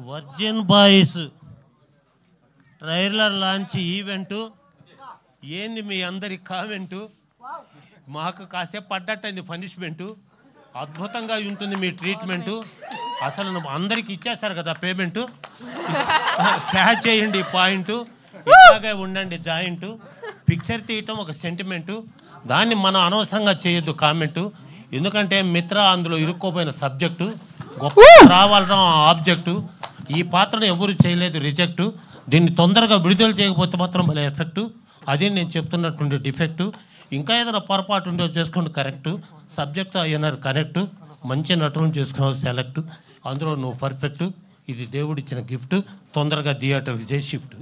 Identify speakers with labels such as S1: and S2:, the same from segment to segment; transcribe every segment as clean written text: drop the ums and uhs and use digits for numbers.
S1: Virgin boys trailer launch event ఏంది మీ అందరి కామెంటు? మాకు కాసేపు పడ్డట్టయింది పనిష్మెంటు. అద్భుతంగా ఉంటుంది మీ ట్రీట్మెంటు. అసలు అందరికి ఇచ్చేస్తారు కదా పేమెంటు. క్యాచ్ చేయండి పాయింటు. ఇలాగే ఉండండి జాయింటు. పిక్చర్ తీయటం ఒక సెంటిమెంటు. దాన్ని మనం అనవసరంగా చేయొద్దు కామెంటు. ఎందుకంటే మిత్ర అందులో ఇరుక్కోపోయిన సబ్జెక్టు, గొప్ప రావాలడం ఆబ్జెక్టు. ఈ పాత్రను ఎవరు చేయలేదు, రిజెక్టు. దీన్ని తొందరగా విడుదల చేయకపోతే మాత్రం భలే ఎఫెక్టు. అది నేను చెప్తున్నటువంటి డిఫెక్టు. ఇంకా ఏదైనా పొరపాటు ఉండో చేసుకోండి కరెక్టు. సబ్జెక్టు అయినారు కరెక్టు. మంచి నటులను చేసుకున్నావు సెలెక్టు. అందులో నువ్వు పర్ఫెక్టు. ఇది దేవుడిచ్చిన గిఫ్ట్. తొందరగా థియేటర్కి చేసి షిఫ్ట్.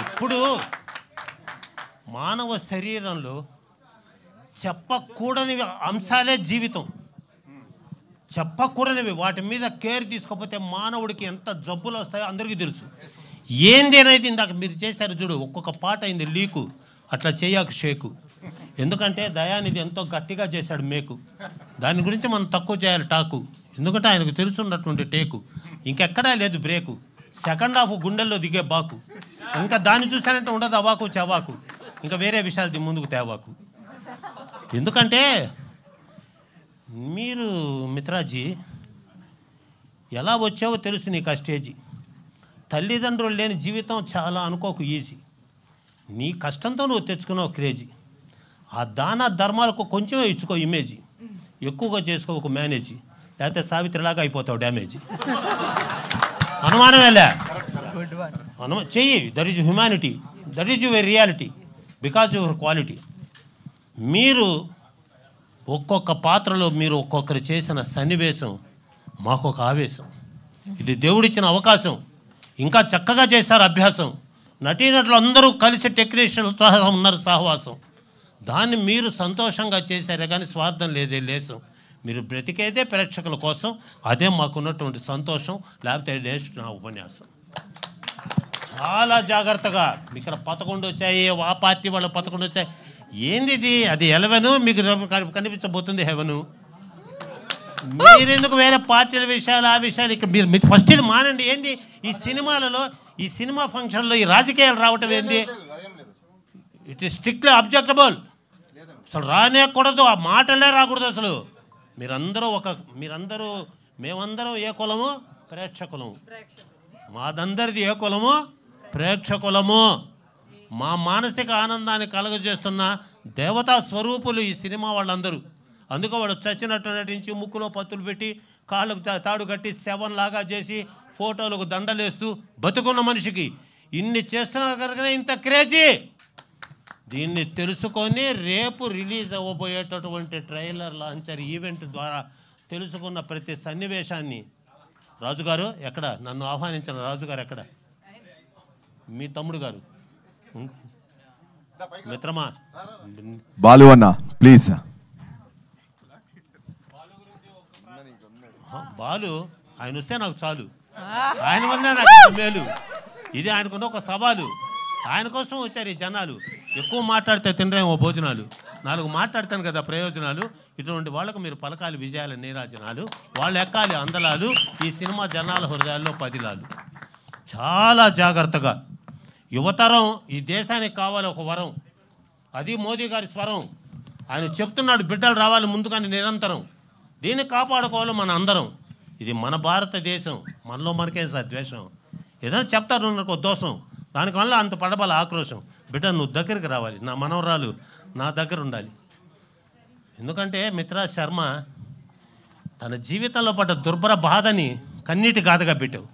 S1: ఇప్పుడు మానవ శరీరంలో చెప్పకూడని అంశాలే జీవితం. చెప్పకూడనివి వాటి మీద కేర్ తీసుకోకపోతే మానవుడికి ఎంత జబ్బులు వస్తాయో అందరికీ తెలుసు. ఏంది అనేది ఇందాక మీరు చేశారు చూడు, ఒక్కొక్క పాట అయింది లీకు. అట్లా చేయకు షేకు. ఎందుకంటే దయానిధి ఎంతో గట్టిగా చేశాడు మేకు. దాని గురించి మనం తక్కువ చేయాలి టాకు. ఎందుకంటే ఆయనకు తెలుసున్నటువంటి టేకు. ఇంకెక్కడా లేదు బ్రేకు. సెకండ్ హాఫ్ గుండెల్లో దిగే బాకు. ఇంకా దాన్ని చూస్తానంటే ఉండదు అవాకు చవాకు. ఇంకా వేరే విషయాలు ముందుకు తేవాకు. ఎందుకంటే మీరు మిత్రాజీ ఎలా వచ్చావో తెలుసు నీకు ఆ స్టేజీ. తల్లిదండ్రులు లేని జీవితం చాలా అనుకోకు ఈజీ. నీ కష్టంతో నువ్వు తెచ్చుకున్నావు క్రేజీ. ఆ దాన ధర్మాలకు కొంచెమే ఇచ్చుకో ఇమేజీ. ఎక్కువగా చేసుకో ఒక మేనేజీ. లేకపోతే సావిత్రిలాగా అయిపోతావు డ్యామేజీ. అనుమానమేలే చెయ్యి. That is humanity. That is your reality because your quality. మీరు ఒక్కొక్క పాత్రలో మీరు ఒక్కొక్కరు చేసిన సన్నివేశం మాకొక ఆవేశం. ఇది దేవుడిచ్చిన అవకాశం. ఇంకా చక్కగా చేశారు అభ్యాసం. నటీనటులు అందరూ కలిసి టెక్నీషియన్లతో ఉన్నారు సహవాసం. దాన్ని మీరు సంతోషంగా చేశారే కానీ స్వార్థం లేదే లేసం. మీరు బ్రతికేదే ప్రేక్షకుల కోసం. అదే మాకున్నటువంటి సంతోషం. లేకపోతే నెక్స్ట్ నా ఉపన్యాసం. చాలా జాగ్రత్తగా. ఇక్కడ 11 వచ్చాయి, ఆ పార్టీ వాళ్ళు 11 వచ్చాయి. ఏంది ఇది? అది 11 మీకు కనిపించబోతుంది హెవెను. మీరెందుకు వేరే పార్టీల విషయాలు ఆ విషయాలు ఇక్కడ మీరు ఫస్ట్ ఇది మానండి. ఏంది ఈ సినిమాలలో, ఈ సినిమా ఫంక్షన్లో ఈ రాజకీయాలు రావటం ఏంది? It is strictly objectable. అసలు రానేకూడదు. ఆ మాటలే రాకూడదు అసలు. మేమందరం ఏ కులము? ప్రేక్షకులము. మాదందరిది ఏ కులము? ప్రేక్షకులము. మా మానసిక ఆనందాన్ని కలుగజేస్తున్న దేవతా స్వరూపులు ఈ సినిమా వాళ్ళందరూ. అందుకే వాడు చచ్చినట్టు నటించి ముక్కులో పత్తులు పెట్టి కాళ్ళకు తాడు కట్టి శవంలాగా చేసి ఫోటోలకు దండలేస్తూ బతుకున్న మనిషికి ఇన్ని చేస్తున్నారు కనుకనే ఇంత క్రేజీ. దీన్ని తెలుసుకొని రేపు రిలీజ్ అవ్వబోయేటటువంటి ట్రైలర్ లాంచర్ ఈవెంట్ ద్వారా తెలుసుకున్న ప్రతి సన్నివేశాన్ని రాజుగారు ఎక్కడ? నన్ను ఆహ్వానించిన రాజుగారు ఎక్కడ? మీ తమ్ముడు గారు మిత్రమా
S2: బాలు అన్న ప్లీజ్.
S1: బాలు ఆయన వస్తే నాకు చాలు. ఆయన వల్లే నాకు మేలు. ఇది ఆయనకున్న ఒక సవాలు. ఆయన కోసం వచ్చారు ఈ జనాలు. ఎక్కువ మాట్లాడితే తినరేమో భోజనాలు. 4 మాట్లాడతాను కదా ప్రయోజనాలు. ఇటువంటి వాళ్ళకు మీరు పలకాలి విజయాల నీరాజనాలు. వాళ్ళు ఎక్కాలి అందలాలు. ఈ సినిమా జనాల హృదయాల్లో 10 చాలా జాగ్రత్తగా. యువతరం ఈ దేశానికి కావాలి ఒక వరం. అది మోదీ గారి స్వరం. ఆయన చెప్తున్నాడు బిడ్డలు రావాలి ముందుగానే నిరంతరం. దీన్ని కాపాడుకోవాలి మన అందరం. ఇది మన భారతదేశం. మనలో మనకేం సార్ ద్వేషం? ఏదైనా చెప్తారు నాకు దోషం. దానివల్ల అంత పడబల ఆక్రోశం. బిడ్డ నువ్వు దగ్గరికి రావాలి. నా మనవరాలు నా దగ్గర ఉండాలి. ఎందుకంటే మిత్రా శర్మ తన జీవితంలో పడ్డ దుర్భర బాధని కన్నీటి గాథగా పెట్టావు.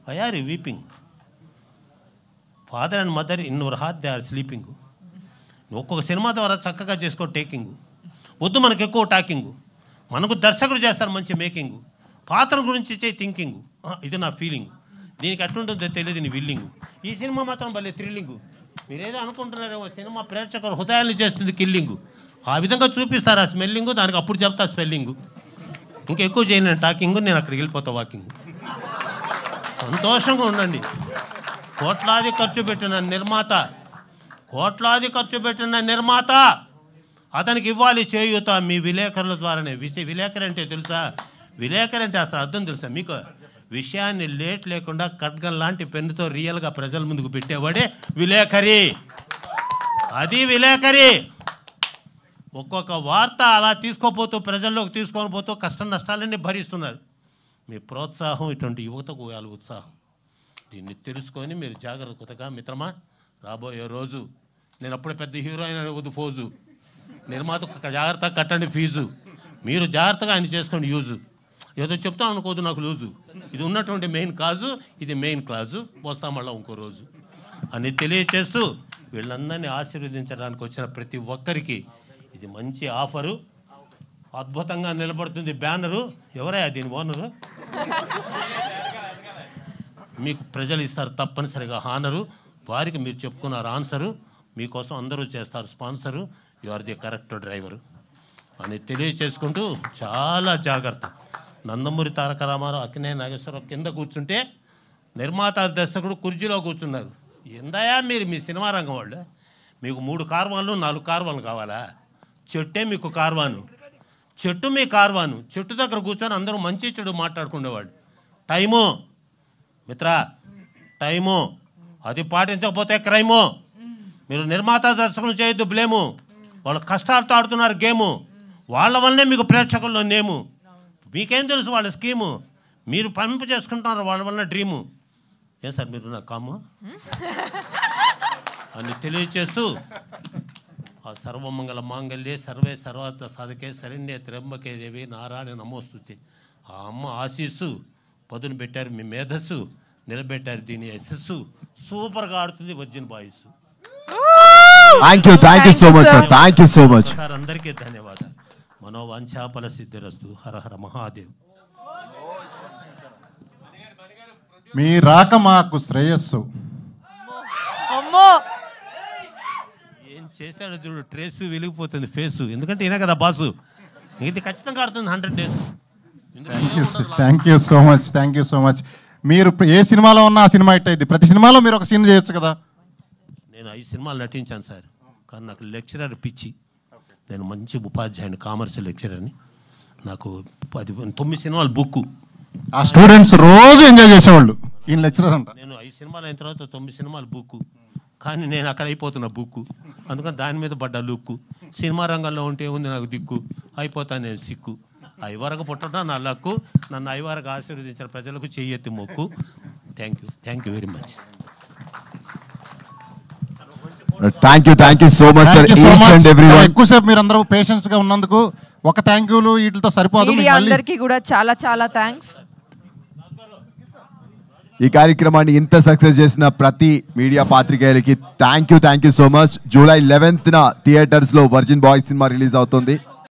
S1: Why are you weeping? Father and mother in your heart they are sleeping. ఒక్కొక్క సినిమా ద్వారా చక్కగా చేసుకో టేకింగ్. వద్దు మనకు ఎక్కువ టాకింగు. మనకు దర్శకుడు చేస్తారు మంచి మేకింగు. పాత్ర గురించి ఇచ్చే థింకింగు. ఇది నా ఫీలింగు. దీనికి ఎట్లుంటుందో తెలియదు నీ విల్లింగు. ఈ సినిమా మాత్రం భలే థ్రిల్లింగు. మీరేదో అనుకుంటున్నారేమో సినిమా ప్రేక్షకుల హృదయాన్ని చేస్తుంది కిల్లింగు. ఆ విధంగా చూపిస్తారు ఆ స్మెల్లింగు. దానికి అప్పుడు చెప్తా స్పెల్లింగు. ఇంకెక్కువ చేయను నేను టాకింగ్, నేను అక్కడికి వెళ్ళిపోతా వాకింగ్. సంతోషంగా ఉండండి. కోట్లాది ఖర్చు పెట్టిన నిర్మాత అతనికి ఇవ్వాలి చేయూత మీ విలేకరుల ద్వారానే. విలేకరు అంటే తెలుసా? విలేకరు అంటే అసలు అర్థం తెలుసా మీకు? విషయాన్ని లేట్ లేకుండా ఖడ్గం లాంటి పెన్నుతో రియల్గా ప్రజల ముందుకు పెట్టేవాడే విలేకరి. అది విలేకరి. ఒక్కొక్క వార్త అలా తీసుకోపోతూ ప్రజల్లోకి తీసుకొని పోతూ కష్ట నష్టాలన్నీ భరిస్తున్నారు. మీ ప్రోత్సాహం ఇటువంటి యువతకు వాళ్ళ ఉత్సాహం. దీన్ని తెలుసుకొని మీరు జాగ్రత్తగా మిత్రమా, రాబోయే రోజు నేను అప్పుడే పెద్ద హీరోయిన్ వద్దు ఫోజు, నిర్మాతకు జాగ్రత్తగా కట్టండి ఫీజు, మీరు జాగ్రత్తగా ఆయన చేసుకోండి యూజు. ఏదో చెప్తాను అనుకోదు నాకు లూజు. ఇది ఉన్నటువంటి మెయిన్ కాజు, ఇది మెయిన్ క్లాజు, వస్తాం మళ్ళీ ఇంకో రోజు అని తెలియచేస్తూ వీళ్ళందరినీ ఆశీర్వదించడానికి వచ్చిన ప్రతి ఒక్కరికి ఇది మంచి ఆఫరు. అద్భుతంగా నిలబడుతుంది బ్యానరు. ఎవరయ్యా దీని ఓనరు? మీకు ప్రజలు ఇస్తారు తప్పనిసరిగా హానరు. వారికి మీరు చెప్పుకున్నారు ఆన్సరు. మీకోసం అందరూ చేస్తారు sponsor. You are the correct driver అని తెలియచేసుకుంటూ చాలా జాగ్రత్త. నందమూరి తారక రామారావు, అక్కినేని నాగేశ్వరరావు కింద కూర్చుంటే నిర్మాత దర్శకుడు కుర్చీలో కూర్చున్నారు. ఎందయా మీరు మీ సినిమా రంగం వాళ్ళు? మీకు 3 కార్వాన్లు 4 కార్వాన్లు కావాలా? చెట్టే మీకు కార్వాను, చెట్టు మీ కార్వాను. చెట్టు దగ్గర కూర్చొని అందరూ మంచి చెడు మాట్లాడుకునేవాడు. Time Mitra, time. అది పాటించకపోతే క్రైము. మీరు నిర్మాత దర్శకులు చేయొద్దు బ్లేము. వాళ్ళు కష్టాలతో ఆడుతున్నారు గేము. వాళ్ళ వల్లనే మీకు ప్రేక్షకుల్లో నేము. మీకేం తెలుసు వాళ్ళ స్కీము? మీరు పంపు చేసుకుంటున్నారు వాళ్ళ వల్ల డ్రీము. ఏం సార్ మీరు నా కాము అని తెలియచేస్తూ ఆ సర్వమంగళ మాంగళ్యే సర్వే సర్వార్థ సాధకే శరణ్యే త్ర్యంబకే దేవి నారాయణ నమోస్తుతే. ఆ అమ్మ ఆశీస్సు పదును పెట్టారు. మీ మేధస్సు నిలబెట్టారు. దీని యశస్సు సూపర్గా ఆడుతుంది virgin boys.
S2: Thank you so much sir. Thank you so much
S1: sir. అందరికీ ధన్యవాదాలు. మనోవాంఛాఫల సిద్ధిరస్తు. హర హర మహాదేవ్.
S3: మీ రాక మాకు శ్రేయస్సు.
S1: ఏం చేశాడు చూడు, ట్రేసు వెలిగిపోతుంది ఫేసు. ఎందుకంటే ఈయన కదా బాసు. ఇది ఖచ్చితంగా ఆడుతుంది 100 days.
S3: Thank you so much. మీరు ఏ సినిమాలో ఉన్నా ఆ సినిమా హిట్ అయింది. ప్రతి సినిమాలో మీరు ఒక సీన్ చేయొచ్చు కదా.
S1: నేను 5 సినిమాలు నటించాను సార్. కానీ నాకు లెక్చరర్ పిచ్చి. నేను మంచి ఉపాధ్యాయుని, కామర్స్ లెక్చరర్ని. నాకు 9 సినిమాలు బుక్కు.
S3: ఆ స్టూడెంట్స్ రోజు ఎంజాయ్ చేసేవాళ్ళు. ఈయన లెక్చరర్ అంట.
S1: నేను 5 సినిమాలు అయిన తర్వాత 9 సినిమాలు బుక్కు. కానీ నేను అక్కడ అయిపోతున్నా బుక్కు. అందుకని దాని మీద పడ్డా లుక్కు. సినిమా రంగంలో ఉంటే ఉంది నాకు దిక్కు. అయిపోతాను నేను సిక్కు. ఐవరకు పుట్టడం నా లక్కు. నన్ను ఐవరకు ఆశీర్వదించిన ప్రజలకు చెయ్యెత్తి మొక్కు. Thank you very much.
S2: Thank you so much sir.
S3: ఎక్కువసేపు మీరు అందరూ పేషెన్స్ గా ఉన్నందుకు ఒక థ్యాంక్ యూలు వీటితో సరిపోదు.
S4: అందరికీ కూడా చాలా థ్యాంక్స్.
S2: ఈ కార్యక్రమాన్ని ఇంత సక్సెస్ చేసిన ప్రతి మీడియా పాత్రికేయులకి thank you so much. July 11న థియేటర్స్ లో వర్జిన్ బాయ్స్ సినిమా రిలీజ్ అవుతుంది.